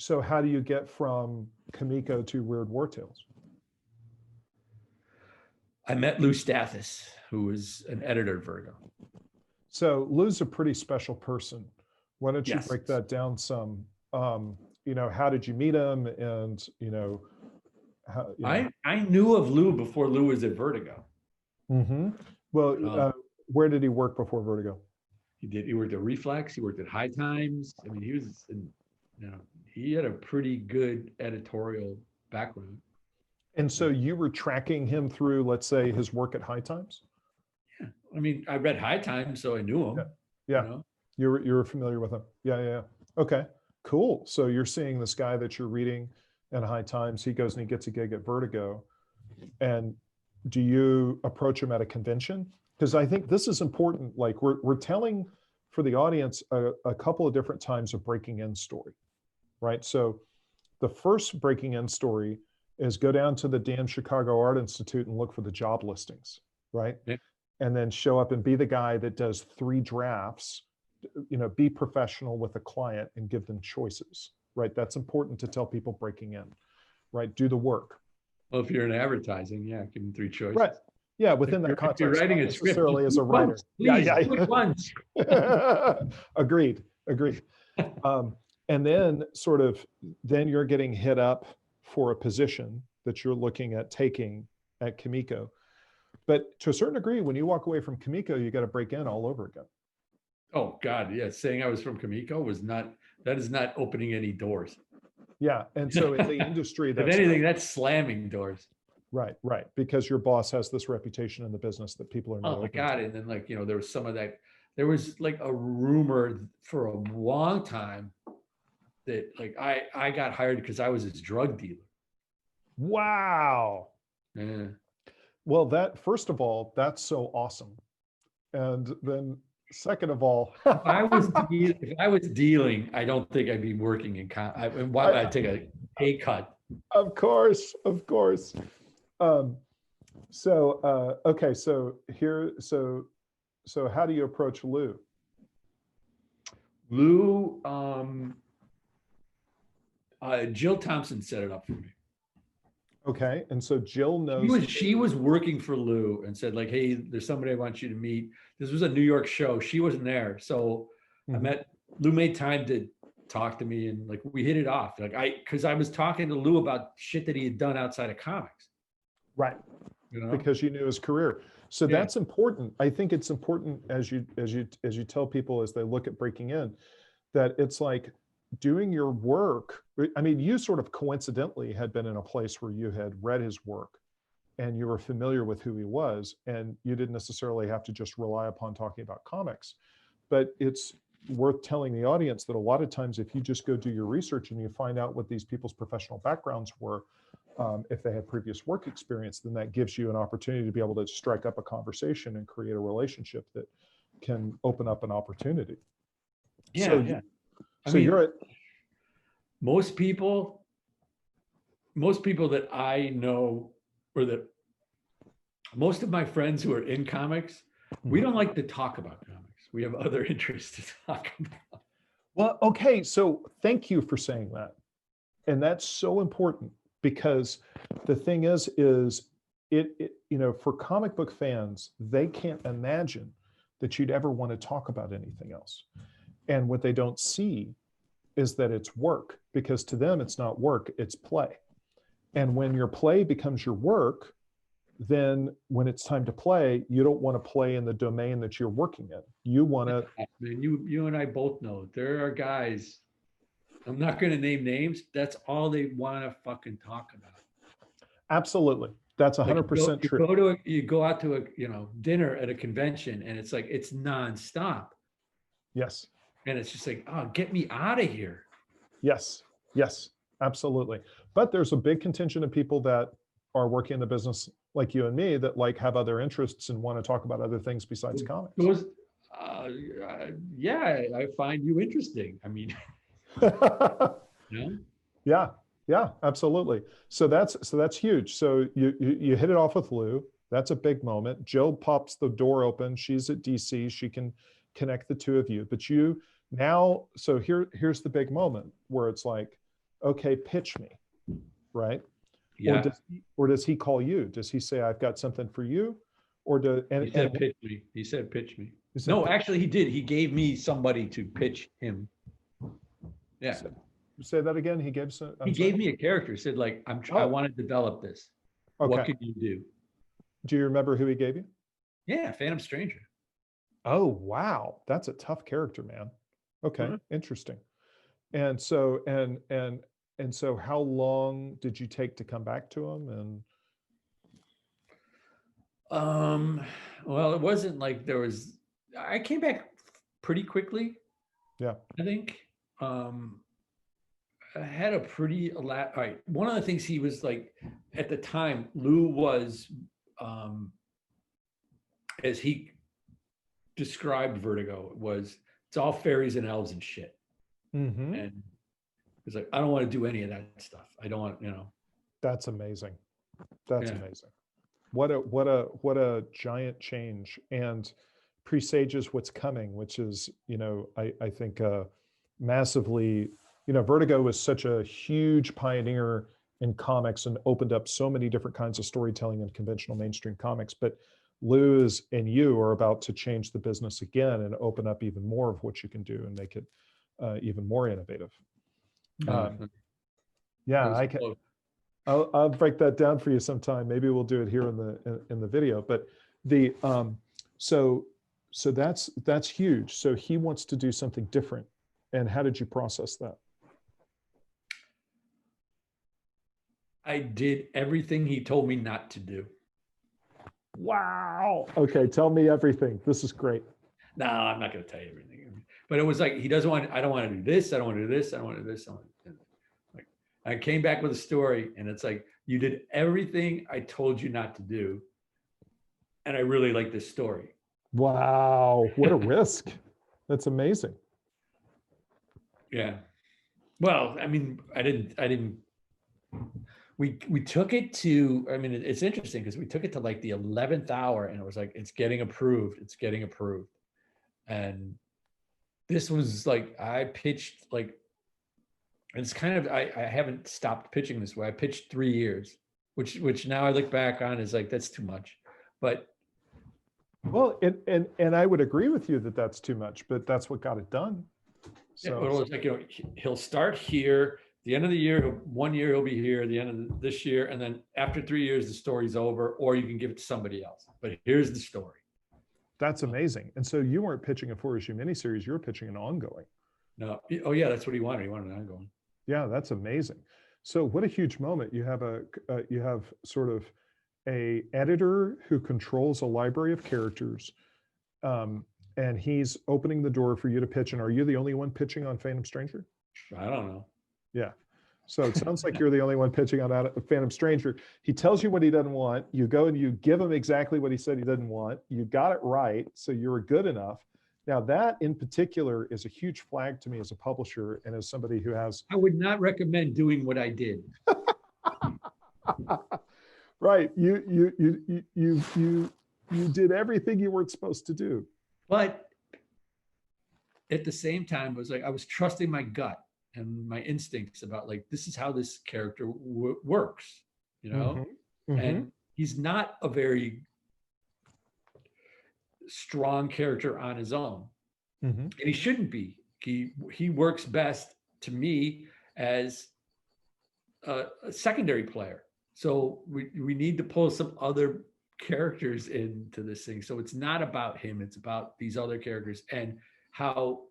So how do you get from Kimiko to Weird War Tales? I met Lou Stathis, who was an editor at Vertigo. So Lou's a pretty special person. Why don't you Yes. break that down some? You know, how did you meet him? And, you know, how, you know. I knew of Lou before Lou was at Vertigo. Mm-hmm. Well, where did he work before Vertigo? He worked at Reflex. He worked at High Times. I mean, he had a pretty good editorial background. And so you were tracking him through, let's say, his work at High Times? Yeah. I mean, I read High Times, so I knew him. Yeah. You were familiar with him. Yeah. Okay, cool. So you're seeing this guy that you're reading at High Times. He goes and he gets a gig at Vertigo. And do you approach him at a convention? Because I think this is important. Like we're telling for the audience a couple of different times of breaking in story, right? So the first breaking in story is go down to the damn Chicago Art Institute and look for the job listings, right? Yeah. And then show up and be the guy that does 3 drafts, you know, be professional with a client and give them choices, right? That's important to tell people breaking in, right? Do the work. Well, if you're in advertising, yeah, give them 3 choices. Right. Yeah, within that context. If you're writing a script, as a writer. Please, quick ones. Agreed. And then sort of, then you're getting hit up for a position that you're looking at taking at Kimiko. But to a certain degree, when you walk away from Kimiko, you got to break in all over again. Oh God, yeah. Saying I was from Kimiko that is not opening any doors. Yeah. And so in the industry, if anything, that's slamming doors. Right. Because your boss has this reputation in the business that people are not. Oh my God. And then there was some of that, there was like a rumor for a long time that I got hired because I was his drug dealer. Wow. Yeah. Well, that, first of all, that's so awesome. And then second of all, if I was dealing, I don't think I'd be working in I'd take a pay cut. Of course. Okay. So how do you approach Lou? Jill Thompson set it up for me. Okay. And so Jill knows. She was working for Lou and said like, hey, there's somebody I want you to meet. This was a New York show. She wasn't there. So Lou made time to talk to me and like, we hit it off. Cause I was talking to Lou about shit that he had done outside of comics. Right. You know? Because you knew his career. So that's important. I think it's important as you tell people as they look at breaking in, that it's like doing your work. I mean, you sort of coincidentally had been in a place where you had read his work and you were familiar with who he was, and you didn't necessarily have to just rely upon talking about comics. But it's worth telling the audience that a lot of times if you just go do your research and you find out what these people's professional backgrounds were, if they had previous work experience, then that gives you an opportunity to be able to strike up a conversation and create a relationship that can open up an opportunity. Yeah. So you're at most people that I know, or that most of my friends who are in comics, we don't like to talk about comics. We have other interests to talk about. Well, okay. So thank you for saying that. And that's so important, because the thing is it for comic book fans, they can't imagine that you'd ever want to talk about anything else. And what they don't see is that it's work, because to them, it's not work, it's play. And when your play becomes your work, then when it's time to play, you don't want to play in the domain that you're working in. You want to. You and I both know there are guys, I'm not going to name names, that's all they want to fucking talk about. Absolutely. That's 100% true. You go out to a dinner at a convention, and it's like, it's nonstop. Yes. And it's just like, oh, get me out of here. Yes, absolutely. But there's a big contingent of people that are working in the business like you and me that like have other interests and want to talk about other things besides comics. Yeah, I find you interesting. I mean, Yeah, absolutely. So that's huge. So you hit it off with Lou. That's a big moment. Jill pops the door open. She's at DC. She can connect the two of you. But you now, so here's the big moment where it's like, okay, pitch me, right? Yeah. Or does he call you? Does he say, I've got something for you? Or He said pitch me. He said pitch me. No, pitch. actually he did. He gave me somebody to pitch him. Yeah. Say that again. He gave some. He gave me a character. He said like, I want to develop this. Okay. What can you do? Do you remember who he gave you? Yeah, Phantom Stranger. Oh, wow. That's a tough character, man. Okay, interesting. And so so how long did you take to come back to him? And well, it wasn't like I came back pretty quickly. Yeah. I think. I had a pretty all right. One of the things he was like at the time, Lou was as he described Vertigo, it's all fairies and elves and shit. Mm-hmm. And it's like, I don't want to do any of that stuff. I don't want, That's amazing. That's amazing. What a giant change, and presages what's coming, which is, I think massively, Vertigo was such a huge pioneer in comics and opened up so many different kinds of storytelling in conventional mainstream comics. But Lou and you are about to change the business again and open up even more of what you can do and make it even more innovative. Yeah, I can. I'll break that down for you sometime. Maybe we'll do it here in the video. But so that's huge. So he wants to do something different. And how did you process that? I did everything he told me not to do. Wow. Okay, tell me everything. This is great. No, I'm not going to tell you everything. But it was like, I don't want to do this. I don't want to do this. I don't want to do this. Like, I came back with a story, and it's like, you did everything I told you not to do. And I really like this story. Wow. What a risk. That's amazing. Yeah. Well, I mean, I didn't, we took it to, I mean, it's interesting because we took it to like the 11th hour, and it was like, it's getting approved. It's getting approved. And this was like, I pitched like, and it's kind of, I haven't stopped pitching this way. I pitched 3 years, which now I look back on is like, that's too much. But well, and I would agree with you that that's too much, but that's what got it done. So yeah, well, it's like, he'll start here, the end of the year, 1 year he'll be here, the end of this year, and then after 3 years, the story's over, or you can give it to somebody else. But here's the story. That's amazing. And so you weren't pitching a 4-issue miniseries, you were pitching an ongoing. No. Oh yeah, that's what he wanted. He wanted an ongoing. Yeah, that's amazing. So what a huge moment. You have sort of a editor who controls a library of characters, and he's opening the door for you to pitch. And are you the only one pitching on Phantom Stranger? I don't know. Yeah. So it sounds like you're the only one pitching on Phantom Stranger. He tells you what he doesn't want. You go and you give him exactly what he said he didn't want. You got it right. So you were good enough. Now that in particular is a huge flag to me as a publisher and as somebody who has. I would not recommend doing what I did. Right. You did everything you weren't supposed to do. But at the same time, it was like I was trusting my gut and my instincts about like, this is how this character works, Mm-hmm. And he's not a very strong character on his own, and he shouldn't be. He works best to me as a secondary player. So we need to pull some other characters into this thing. So it's not about him, it's about these other characters and how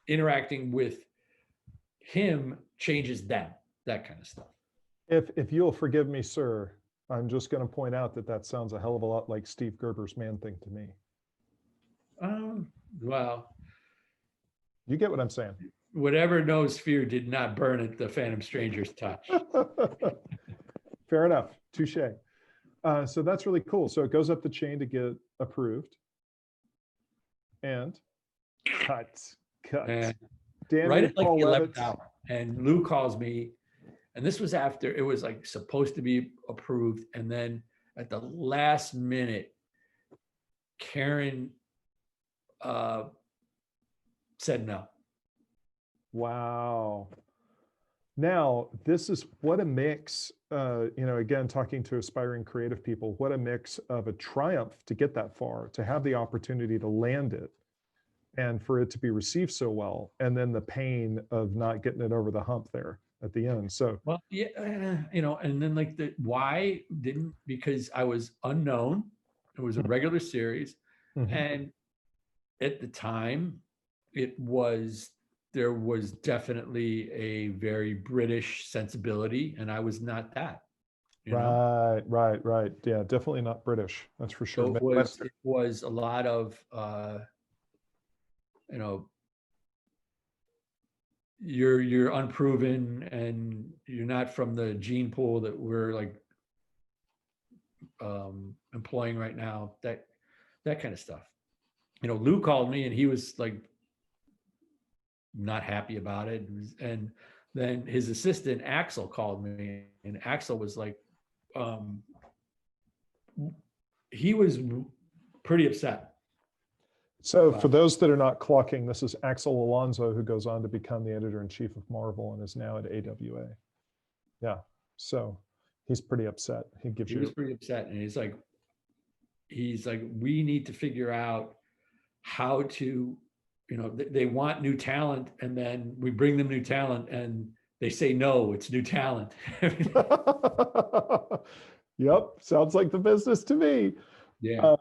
interacting with him changes them, that kind of stuff. If you'll forgive me, sir, I'm just going to point out that sounds a hell of a lot like Steve Gerber's Man-Thing to me. Well, you get what I'm saying. Whatever knows fear did not burn at the Phantom Stranger's touch. Fair enough. Touche. So that's really cool. So it goes up the chain to get approved. And cut. Right at like the 11th hour. And Lou calls me. And this was after it was like supposed to be approved. And then at the last minute, Kieron said no. Wow. Now, this is what a mix, again, talking to aspiring creative people, what a mix of a triumph to get that far, to have the opportunity to land it and for it to be received so well, and then the pain of not getting it over the hump there at the end. So, well, yeah, and then like why didn't, because I was unknown. It was a regular series. mhm. And at the time, there was definitely a very British sensibility, and I was not that, Right. Yeah, definitely not British. That's for sure. So it was a lot of, you're unproven and you're not from the gene pool that we're like employing right now, that kind of stuff. Lou called me and he was like not happy about it. And then his assistant Axel called me, and Axel was like, he was pretty upset. So for those that are not clocking, this is Axel Alonso, who goes on to become the editor-in-chief of Marvel and is now at AWA. Yeah, so he's pretty upset. He was pretty upset, and he's like, we need to figure out how to, they want new talent, and then we bring them new talent, and they say no, it's new talent. Yep, sounds like the business to me. Yeah.